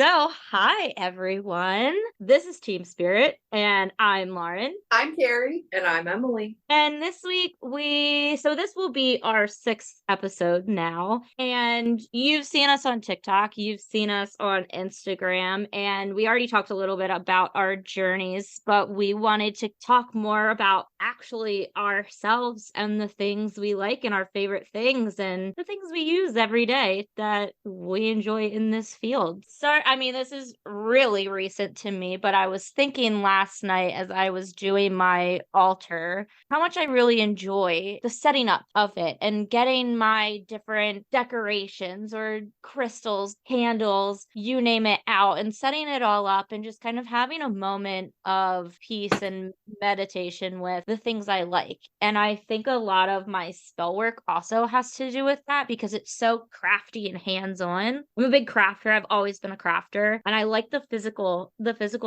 Hi everyone. This is Team Spirit, and I'm Lauren. I'm Carrie. And I'm Emily. And this week this will be our sixth episode now. And you've seen us on TikTok, you've seen us on Instagram, and we already talked a little bit about our journeys, but we wanted to talk more about actually ourselves and the things we like and our favorite things and the things we use every day that we enjoy in this field. So, this is really recent to me, but I was thinking last night as I was doing my altar how much I really enjoy the setting up of it and getting my different decorations or crystals, candles, you name it, out and setting it all up and just kind of having a moment of peace and meditation with the things I like. And I think a lot of my spell work also has to do with that because it's so crafty and hands-on. I'm a big crafter. I've always been a crafter, and I like the physical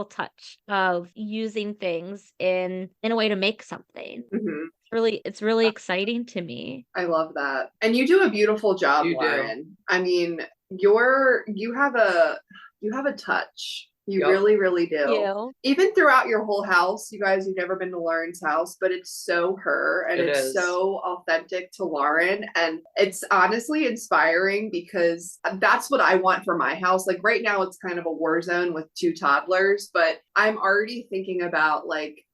touch of using things in a way to make something. Mm-hmm. It's really exciting to me. I love that. And you do a beautiful job, Lauren. You have a touch. You really, really do. Even throughout your whole house, you guys, you've never been to Lauren's house, but it's so her and it's so authentic to Lauren. And it's honestly inspiring because that's what I want for my house. Like right now, it's kind of a war zone with two toddlers, but I'm already thinking about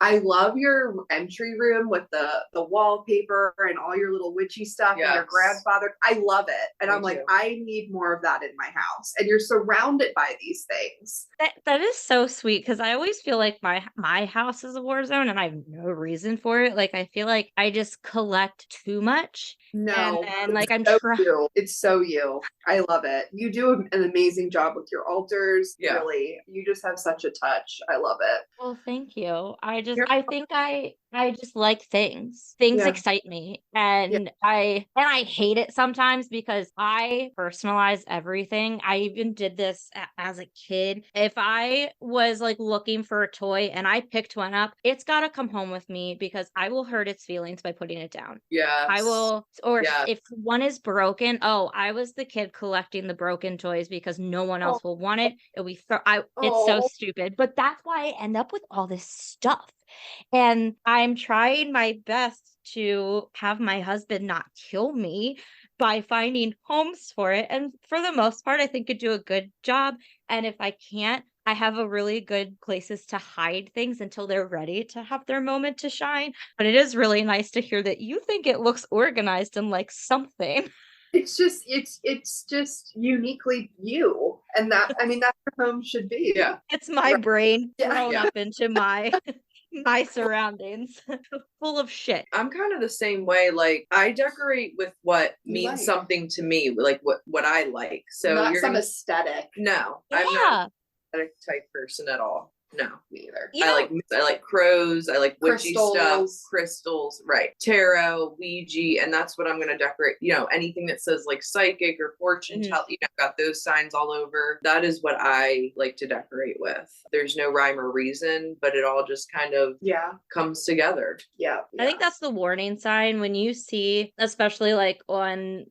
I love your entry room with the wallpaper and all your little witchy stuff and your grandfather. I love it. And I'm like, I need more of that in my house. And you're surrounded by these things. That is so sweet because I always feel like my house is a war zone and I have no reason for it. Like I feel like I just collect too much. No, and I'm so you. It's so you. I love it. You do an amazing job with your altars. Yeah. Really, you just have such a touch. I love it. Well, thank you. I think I just like things. Things excite me. And I hate it sometimes because I personalize everything. I even did this as a kid. If I was looking for a toy and I picked one up, it's got to come home with me because I will hurt its feelings by putting it down. Yeah. I will. Or if one is broken, I was the kid collecting the broken toys because no one else will want it. It's so stupid. But that's why I end up with all this stuff. And I'm trying my best to have my husband not kill me by finding homes for it. And for the most part, I think I do a good job. And if I can't, I have a really good places to hide things until they're ready to have their moment to shine. But it is really nice to hear that you think it looks organized and like something. It's just uniquely you. And that's what home should be. Yeah. It's my brain thrown up into my surroundings full of shit. I'm kind of the same way. Like I decorate with what means something to me, like what I like. So not some aesthetic. No, I'm not an aesthetic type person at all. No, me either. I like crows. I like witchy stuff, crystals, right? Tarot, Ouija, and that's what I'm going to decorate. Anything that says psychic or fortune tell. Got those signs all over. That is what I like to decorate with. There's no rhyme or reason, but it all just kind of comes together. Yeah. I think that's the warning sign when you see, especially on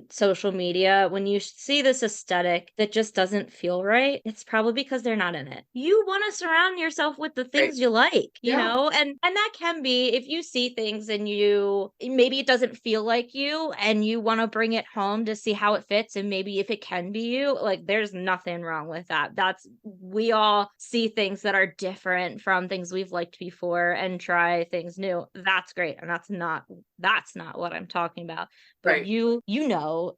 social media, when you see this aesthetic that just doesn't feel right. It's probably because they're not in it. You want to surround yourself with the things you like, you know, and that can be if you see things and maybe it doesn't feel like you and you want to bring it home to see how it fits and maybe if it can be you, there's nothing wrong with that. We all see things that are different from things we've liked before and try things new. That's great. And that's not what I'm talking about. But you'll feel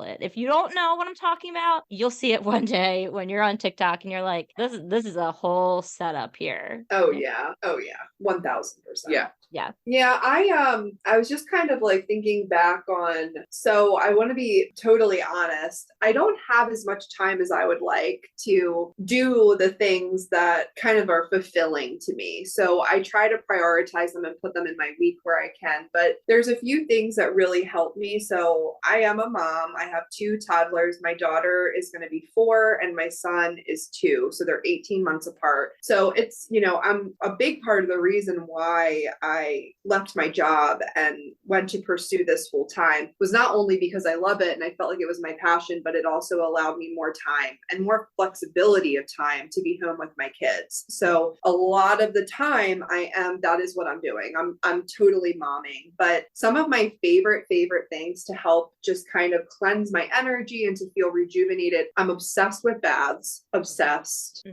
it. If you don't know what I'm talking about, you'll see it one day when you're on TikTok and you're like, this is a whole setup here. Oh yeah. 1000%. Yeah. I was just kind of thinking back on, so I want to be totally honest. I don't have as much time as I would like to do the things that kind of are fulfilling to me. So I try to prioritize them and put them in my week where I can. can. But there's a few things that really help me. So I am a mom. I have 2 toddlers. My daughter is going to be 4 and my son is 2. So they're 18 months apart. So it's, I'm a big part of the reason why I left my job and went to pursue this full time was not only because I love it and I felt like it was my passion, but it also allowed me more time and more flexibility of time to be home with my kids. So a lot of the time that is what I'm doing. I'm totally momming, but some of my favorite things to help just kind of cleanse my energy and to feel rejuvenated. I'm obsessed with baths, obsessed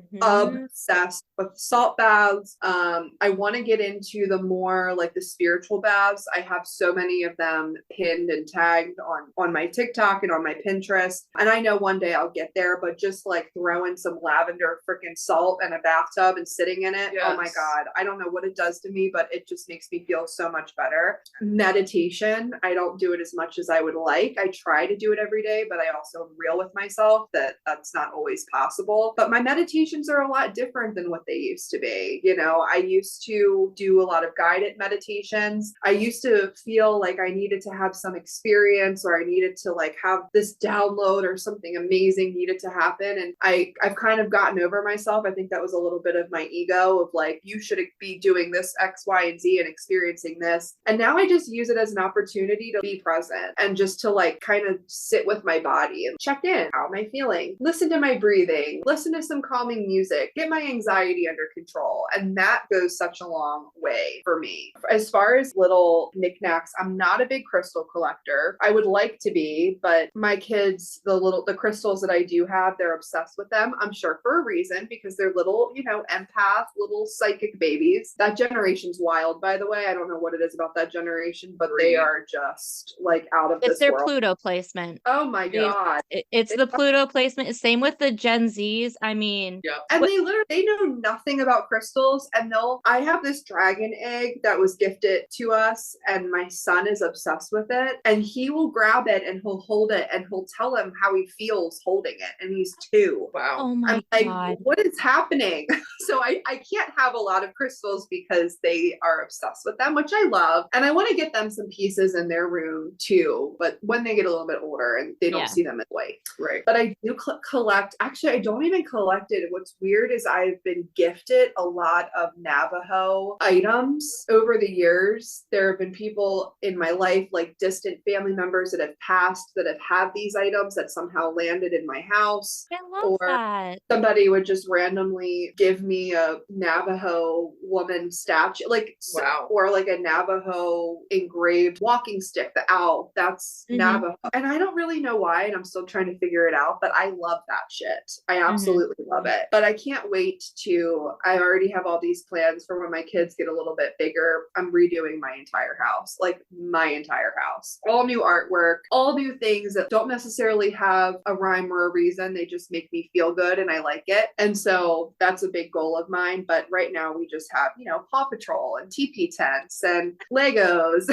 with salt baths. I want to get into the more like the spiritual baths. I have so many of them pinned and tagged on my TikTok and on my Pinterest. And I know one day I'll get there, but just like throwing some lavender freaking salt in a bathtub and sitting in it. Yes. Oh my God. I don't know what it does to me, but it just makes me feel so much better. Meditation. I don't do it as much as I would like. I try to do it every day, but I also am real with myself that that's not always possible. But my meditations are a lot different than what they used to be. I used to do a lot of guided meditations. I used to feel like I needed to have some experience or I needed to like have this download or something amazing needed to happen. And I've kind of gotten over myself. I think that was a little bit of my ego of like, you should be doing this X, Y, and Z and experiencing this. And now I just use it as an opportunity to be present and just to like kind of sit with my body and check in. How am I feeling? Listen to my breathing, listen to some calming music, get my anxiety under control. And that goes such a long way for me. As far as little knickknacks, I'm not a big crystal collector. I would like to be, but my kids, the crystals that I do have, they're obsessed with them. I'm sure for a reason because they're little, empath, little psychic babies. That generation's wild, by the way. I don't know what it is about that generation, but they are just like out of this world. It's their Pluto placement. Oh my God. It's the Pluto placement. It's same with the Gen Zs. I mean, yep. And they know nothing about crystals. And I have this dragon egg that was gifted to us and my son is obsessed with it and he will grab it and he'll hold it and he'll tell him how he feels holding it. And he's 2. Wow. Oh my God. What is happening? So I can't have a lot of crystals because they are obsessed with them, which I love. And I want to get them some pieces in their room too. But when they get a little bit older and they don't see them as white. Right. But I do collect. Actually, I don't even collect it. What's weird is I've been gifted a lot of Navajo items over the years. There have been people in my life, like distant family members that have passed that have had these items that somehow landed in my house. I love that. Somebody would just randomly give me a Navajo woman statue, or like a Navajo engraved walking stick, the owl. That's Navajo. And I don't really know why, and I'm still trying to figure it out, but I love that shit. I absolutely love it. But I can't wait I already have all these plans for when my kids get a little bit bigger. I'm redoing my entire house, all new artwork, all new things that don't necessarily have a rhyme or a reason. They just make me feel good and I like it. And so that's a big goal of mine. But right now we just have, Paw Patrol and teepee tents and Legos.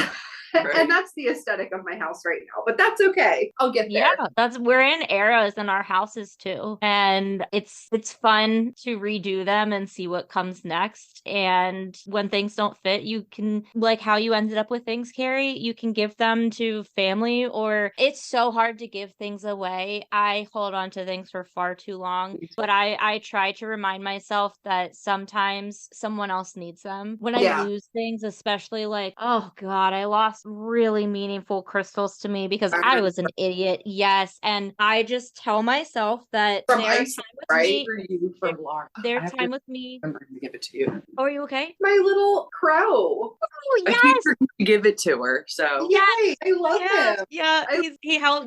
Right. And that's the aesthetic of my house right now, but that's okay. I'll get there. Yeah, we're in eras in our houses too. And it's fun to redo them and see what comes next. And when things don't fit, you can, like how you ended up with things, Carrie, you can give them to family, or it's so hard to give things away. I hold on to things for far too long, but I try to remind myself that sometimes someone else needs them. When I lose things, especially like, oh God, I lost really meaningful crystals to me because I was an idiot. Yes. And I just tell myself that their time with me, their time with me. I'm going to give it to you. Oh, are you okay? My little crow. Oh, yes. Give it to her. So yay, I love him. Yeah.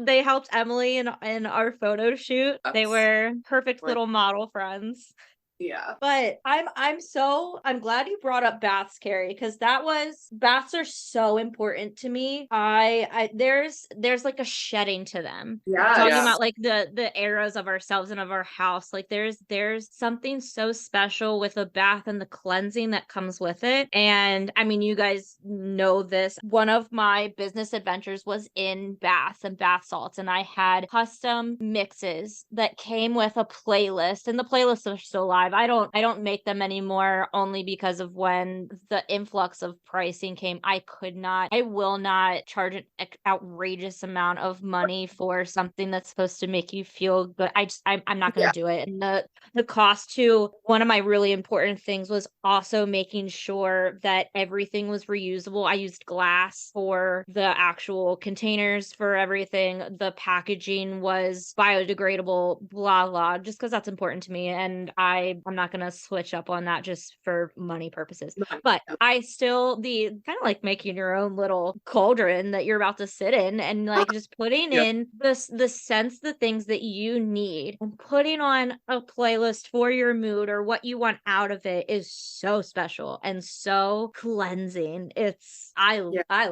They helped Emily in our photo shoot. They were perfect little model friends. Yeah. But I'm glad you brought up baths, Carrie, because baths are so important to me. There's like a shedding to them. Yeah. Talking about like the eras of ourselves and of our house. Like there's something so special with a bath and the cleansing that comes with it. And I mean, you guys know this. One of my business adventures was in baths and bath salts, and I had custom mixes that came with a playlist, and the playlists are still live $25. I don't make them anymore, only because of when the influx of pricing came. I will not charge an outrageous amount of money for something that's supposed to make you feel good. I'm not going to do it. And the cost too, one of my really important things was also making sure that everything was reusable. I used glass for the actual containers for everything. The packaging was biodegradable, blah, blah, just because that's important to me. And I'm not going to switch up on that just for money purposes. But I still, the kind of like making your own little cauldron that you're about to sit in, and like just putting in the sense, the things that you need, and putting on a playlist for your mood or what you want out of it is so special and so cleansing. I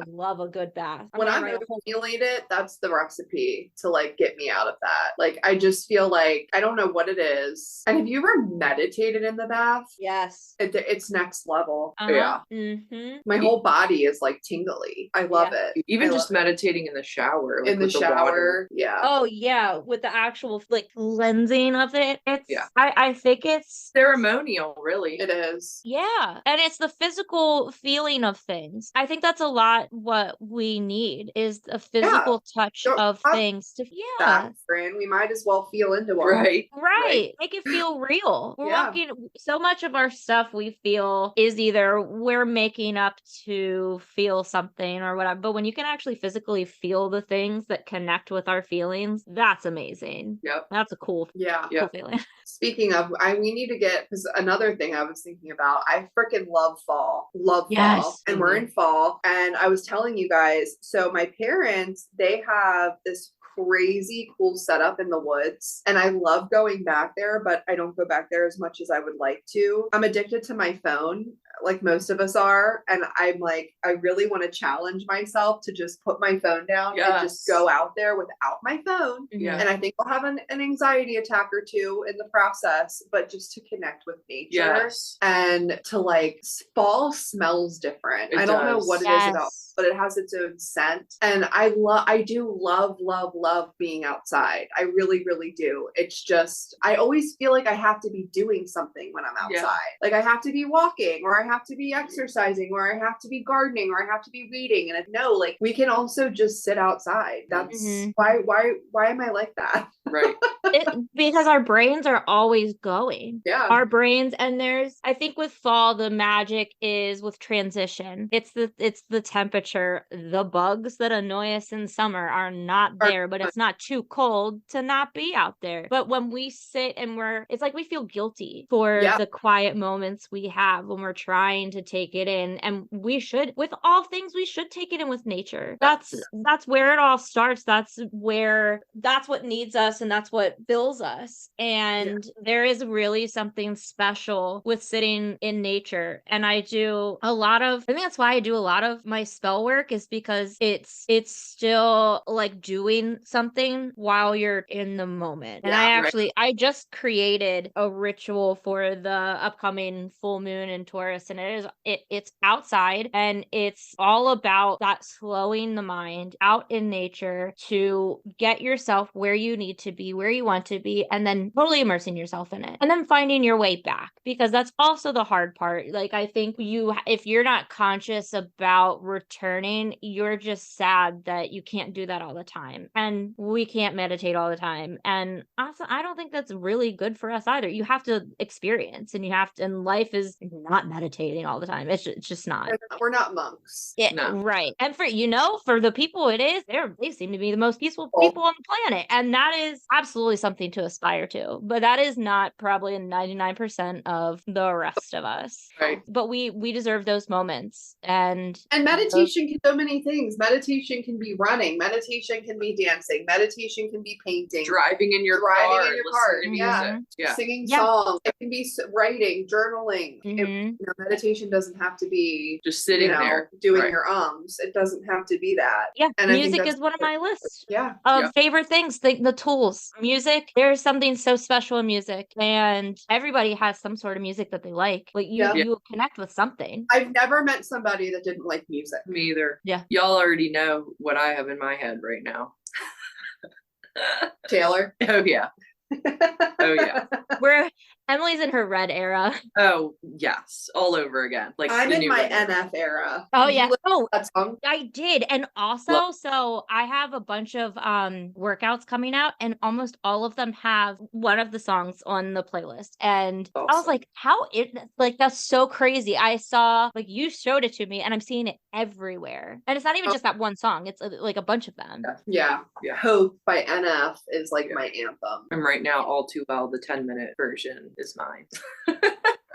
love a good bath. When I'm overstimulated, that's the recipe to like get me out of that. Like, I just feel like, I don't know what it is. And have you ever meditated in the bath? Yes. It's next level. Yeah. Mm-hmm. My whole body is like tingly. I love it. Even just meditating in the shower. Like in the shower. Yeah. Oh yeah. With the actual like cleansing of it. I think it's ceremonial, really. It is. Yeah. And it's the physical feeling of things. I think that's a lot what we need, is a physical touch of things. Friend, we might as well feel into one. Right. Make it feel real. We're walking, so much of our stuff we feel is either we're making up to feel something or whatever, but when you can actually physically feel the things that connect with our feelings, that's amazing. Yep. That's a cool feeling. Speaking of, we need to get, because another thing I was thinking about, I freaking love fall. Fall. And we're in fall. And I was telling you guys, so my parents, they have this crazy cool setup in the woods, and I love going back there, but I don't go back there as much as I would like to. I'm addicted to my phone, like most of us are, and I'm like, I really want to challenge myself to just put my phone down and just go out there without my phone. And I think I'll have an anxiety attack or two in the process, but just to connect with nature and to like, fall smells different. I don't know what it is about, but it has its own scent. And I do love being outside. I really, really do. It's just, I always feel like I have to be doing something when I'm outside. Like I have to be walking, or I have to be exercising, or I have to be gardening, or I have to be reading. And no, like we can also just sit outside. That's why am I like that? Right. Because our brains are always going. Our brains, and I think with fall, the magic is with transition. It's the temperature. The bugs that annoy us in summer are not there, but it's not too cold to not be out there. But when we sit and it's like we feel guilty for the quiet moments we have when we're trying to take it in. And we should, with all things, we should take it in with nature. That's where it all starts. That's what needs us, and that's what fills us. And there is really something special with sitting in nature. And I think that's why I do a lot of my spell work, is because it's still like doing something while you're in the moment. And I just created a ritual for the upcoming full moon in Taurus, and it's outside, and it's all about that slowing the mind out in nature to get yourself where you need to be, where you want to be, and then totally immersing yourself in it, and then finding your way back, because that's also the hard part. Like, I think if you're not conscious about returning, you're just sad that you can't do that all the time, and we can't meditate all the time. And also, I don't think that's really good for us either. You have to experience, and life is not meditating all the time. It's just not. We're not monks. Right. And for the people it is, they seem to be the most peaceful people on the planet, and that is absolutely something to aspire to. But that is not probably 99% of the rest of us. Right. But we deserve those moments. And meditation can so many things. Meditation can be running. Meditation can be dancing. Meditation can be painting. Driving in your car. Singing songs. It can be writing, journaling. Meditation doesn't have to be just sitting there doing your ums. It doesn't have to be that. And music is one of my lists of favorite things. The tools. Music, there's something so special in music, and everybody has some sort of music that they like. Like you connect with something. I've never met somebody that didn't like music. Me either. Yeah. Y'all already know what I have in my head right now. Taylor. Oh yeah. Oh yeah. Emily's in her red era. Oh yes, all over again. Like I'm in my NF era. Oh yeah. Oh, that song? I did. And also, so I have a bunch of workouts coming out, and almost all of them have one of the songs on the playlist. And awesome. I was like, that's so crazy. I saw, like, you showed it to me, and I'm seeing it everywhere. And it's not even just that one song, it's like a bunch of them. Yeah. Hope by NF is like my anthem. And right now, All Too Well, the 10-minute version is mine.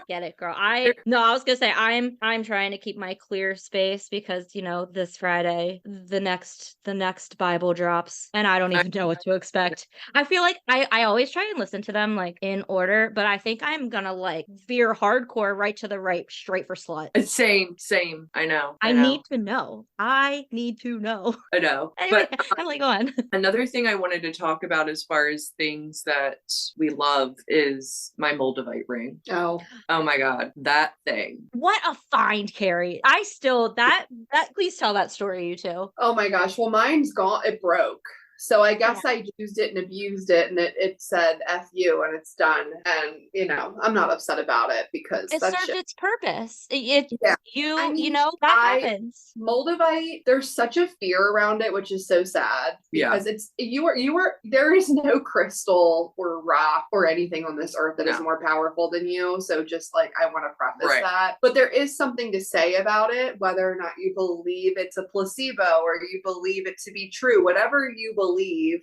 Get it, girl. I was gonna say I'm trying to keep my clear space because this Friday the next Bible drops and I don't even know what to expect. I feel like I always try and listen to them like in order, but I think I'm gonna like veer hardcore right to the right, straight for slut. Same. I know. I need to know. I know. Anyway, but I'm like, go on. Another thing I wanted to talk about as far as things that we love is my Moldavite ring. Oh my God, that thing. What a find, Carrie. Please tell that story, you two. Oh my gosh. Well, mine's gone. It broke. So I guess I used it and abused it, and it said F you and it's done. And I'm not upset about it because it served its purpose. That happens. Moldavite, there's such a fear around it, which is so sad because there is no crystal or rock or anything on this earth that is more powerful than you. So just like, I want to preface that, but there is something to say about it, whether or not you believe it's a placebo or you believe it to be true, whatever you believe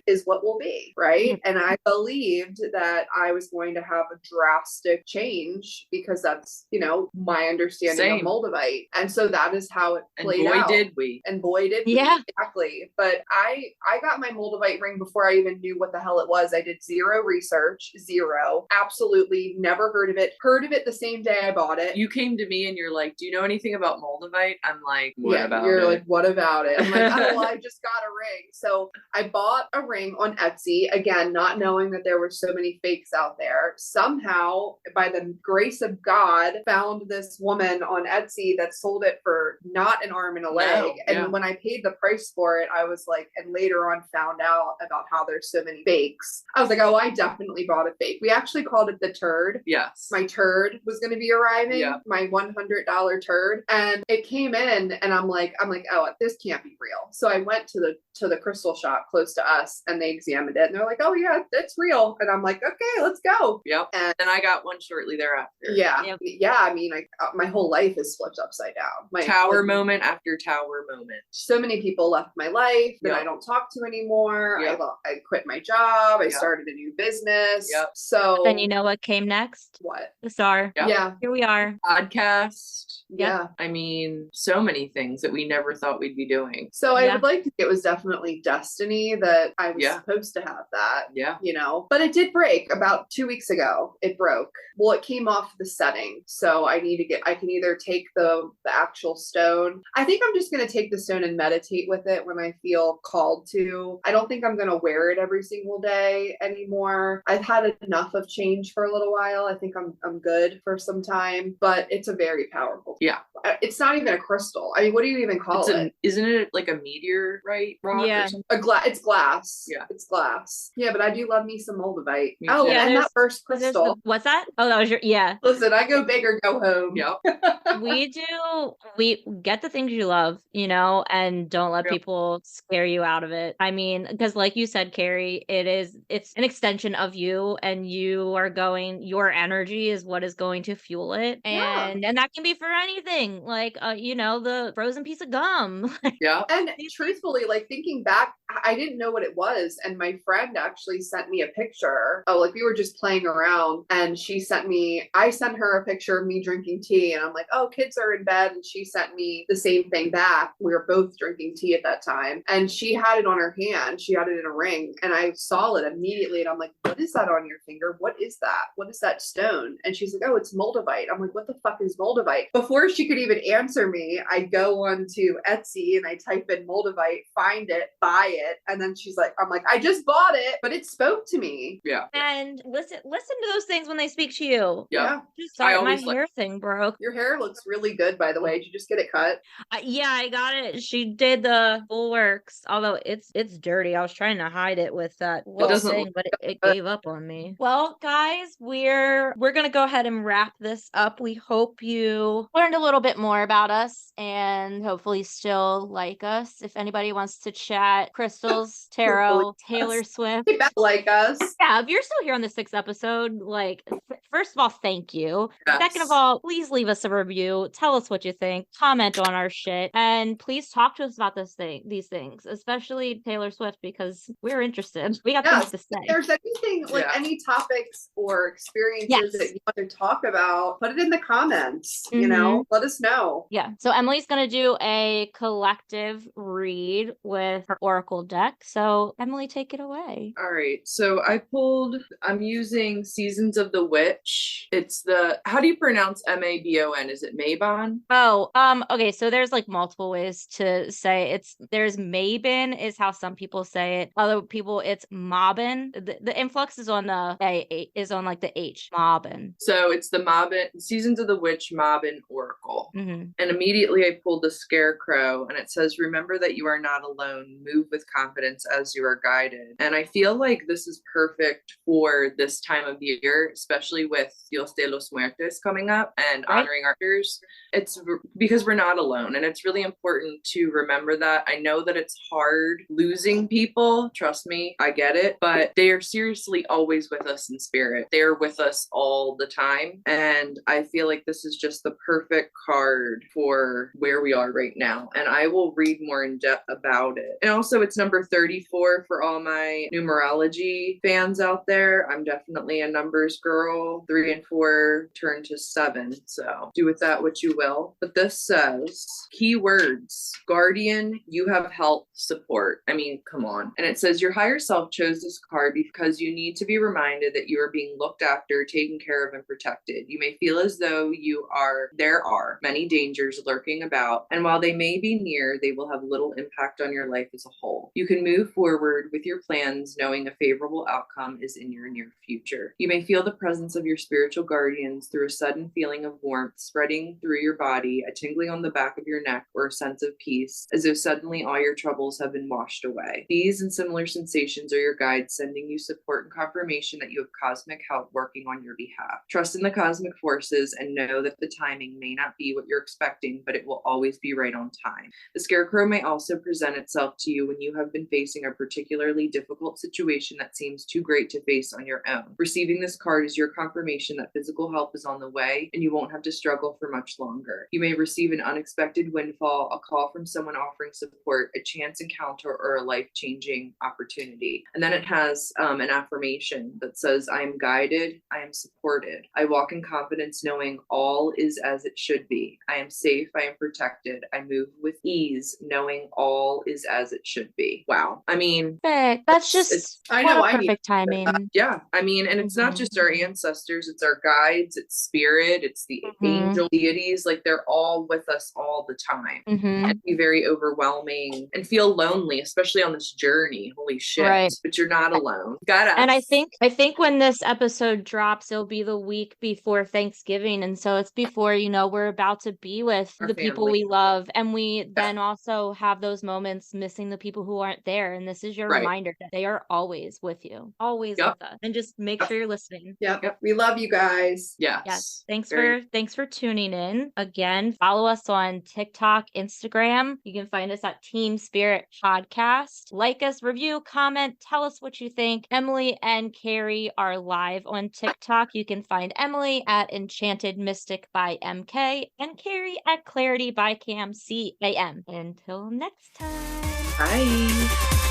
is what will be, right? And I believed that I was going to have a drastic change because that's, my understanding of Moldavite. And so that is how it played out. And boy did we. Yeah. Exactly. But I got my Moldavite ring before I even knew what the hell it was. I did zero research, absolutely never heard of it. Heard of it the same day I bought it. You came to me and you're like, do you know anything about Moldavite? I'm like, what about it? You're like, what about it? I'm like, oh, well, I just got a ring. So I bought a ring on Etsy, again, not knowing that there were so many fakes out there. Somehow, by the grace of God, found this woman on Etsy that sold it for not an arm and a leg. And when I paid the price for it, I was like, and later on found out about how there's so many fakes. I was like, oh, I definitely bought a fake. We actually called it the Turd. Yes. My Turd was going to be arriving, my $100 Turd. And it came in and I'm like, oh, this can't be real. So I went to the crystal shop close to us and they examined it and they're like, oh yeah, it's real. And I'm like, okay, let's go. Yep. And I got one shortly thereafter. Yeah. Yep. Yeah. I mean, my whole life is flipped upside down. My tower moment after tower moment. So many people left my life that I don't talk to anymore. Yep. I quit my job. I started a new business. Yep. So then you know what came next? What? The star. Yep. Yeah. Here we are. Podcast. Yeah. I mean, so many things that we never thought we'd be doing. So I would like to think it was definitely destiny that I was supposed to have that. Yeah. But it did break about 2 weeks ago. It broke. Well, it came off the setting. So I can either take the actual stone. I think I'm just going to take the stone and meditate with it when I feel called to. I don't think I'm going to wear it every single day anymore. I've had enough of change for a little while. I think I'm good for some time, but it's a very powerful. Yeah. It's not even a crystal. I mean, what do you even call it? Isn't it like a meteorite rock or something? It's glass. Yeah. It's glass. Yeah, but I do love me some Moldavite. And that first crystal. What's that? Oh, that was Listen, I go big or go home. Yep. We get the things you love, and don't let people scare you out of it. I mean, because like you said, Carrie, it's an extension of you, and your energy is what is going to fuel it. And that can be for anything, like the frozen piece of gum. Yeah. And truthfully, like thinking back, I didn't know what it was, and my friend actually sent me a picture. We were just playing around, and I sent her a picture of me drinking tea, and I'm like, oh, kids are in bed, and she sent me the same thing back. We were both drinking tea at that time, and she had it on her hand. She had it in a ring, and I saw it immediately, and I'm like, what is that on your finger? What is that? What is that stone? And she's like, oh, it's Moldavite. I'm like, what the fuck is Moldavite? Before she could even answer me, I go onto Etsy and I type in Moldavite, find it, buy it, and And then she's like, I'm like, I just bought it, but it spoke to me. Yeah. And listen to those things when they speak to you. Yeah. Sorry, my hair thing broke. Your hair looks really good, by the way. Did you just get it cut? Yeah, I got it. She did the full works, although it's dirty. I was trying to hide it with that little thing, but it gave up on me. Well, guys, we're gonna go ahead and wrap this up. We hope you learned a little bit more about us and hopefully still like us. If anybody wants to chat crystals, tarot, Taylor Swift, like us. Yeah, if you're still here on the 6th episode, like, first of all, thank you. Yes. Second of all, please leave us a review. Tell us what you think. Comment on our shit, and please talk to us about these things, especially Taylor Swift, because we're interested. We got things to say. If there's anything, like any topics or experiences that you want to talk about, put it in the comments. You know, let us know. Yeah. So Emily's gonna do a collective read with her oracle deck. So Emily, take it away. All right. So I'm using Seasons of the Witch. It's how do you pronounce Mabon? Is it Mabon? Oh, okay. So there's like multiple ways to say there's Mabon is how some people say it. Other people, it's Mabon. The influx is on the like the H, Mabon. So it's the Mabon, Seasons of the Witch Mabon Oracle. And immediately I pulled the Scarecrow, and it says, remember that you are not alone. Move with confidence as you are guided. And I feel like this is perfect for this time of year, especially with Dios de los Muertos coming up and honoring our elders. It's because we're not alone, and it's really important to remember that. I know that it's hard losing people, trust me, I get it, but they are seriously always with us in spirit. They're with us all the time, and I feel like this is just the perfect card for where we are right now, and I will read more in depth about it. And also, it's number 34 for all my numerology fans out there. I'm definitely a numbers girl. 3 and 4 turn to 7, so do with that what you will. But this says, keywords: guardian, you have help, support. I mean, come on. And it says your higher self chose this card because you need to be reminded that you are being looked after, taken care of, and protected. You may feel as though there are many dangers lurking about, and while they may be near, they will have little impact on your life as a whole. You can move forward with your plans knowing a favorable outcome is in your near future. You may feel the presence of your spiritual guardians through a sudden feeling of warmth spreading through your body, a tingling on the back of your neck, or a sense of peace, as though suddenly all your troubles have been washed away. These and similar sensations are your guides sending you support and confirmation that you have cosmic help working on your behalf. Trust in the cosmic forces and know that the timing may not be what you're expecting, but it will always be right on time. The Scarecrow may also present itself to you when you have been facing a particularly difficult situation that seems too great to face on your own. Receiving this card is your confirmation that physical help is on the way and you won't have to struggle for much longer. You may receive an unexpected windfall, a call from someone offering support, a chance encounter, or a life-changing opportunity. And then it has an affirmation that says, I am guided, I am supported. I walk in confidence knowing all is as it should be. I am safe, I am protected. I move with ease knowing all is as it should be. Wow. I mean, that's just perfect timing. Yeah. I mean, and it's not just our ancestors, it's our guides, it's spirit, it's the angel deities. Like, they're all with us all the time. And be very overwhelming and feel lonely, especially on this journey. Holy shit. Right. But you're not alone. Got us. And I think when this episode drops, it'll be the week before Thanksgiving. And so it's before, we're about to be with the people we love. And we then also have those moments missing the people who aren't there. And this is your reminder that they are always with you, always with us. And just make sure you're listening. Yep. We love you guys. Yes. Thanks for tuning in. Again, follow us on TikTok, Instagram. You can find us at Team Spirit Podcast. Like us, review, comment, tell us what you think. Emily and Carrie are live on TikTok. You can find Emily at Enchanted Mystic by MK and Carrie at Clarity by Cam CAM. Until next time. Bye.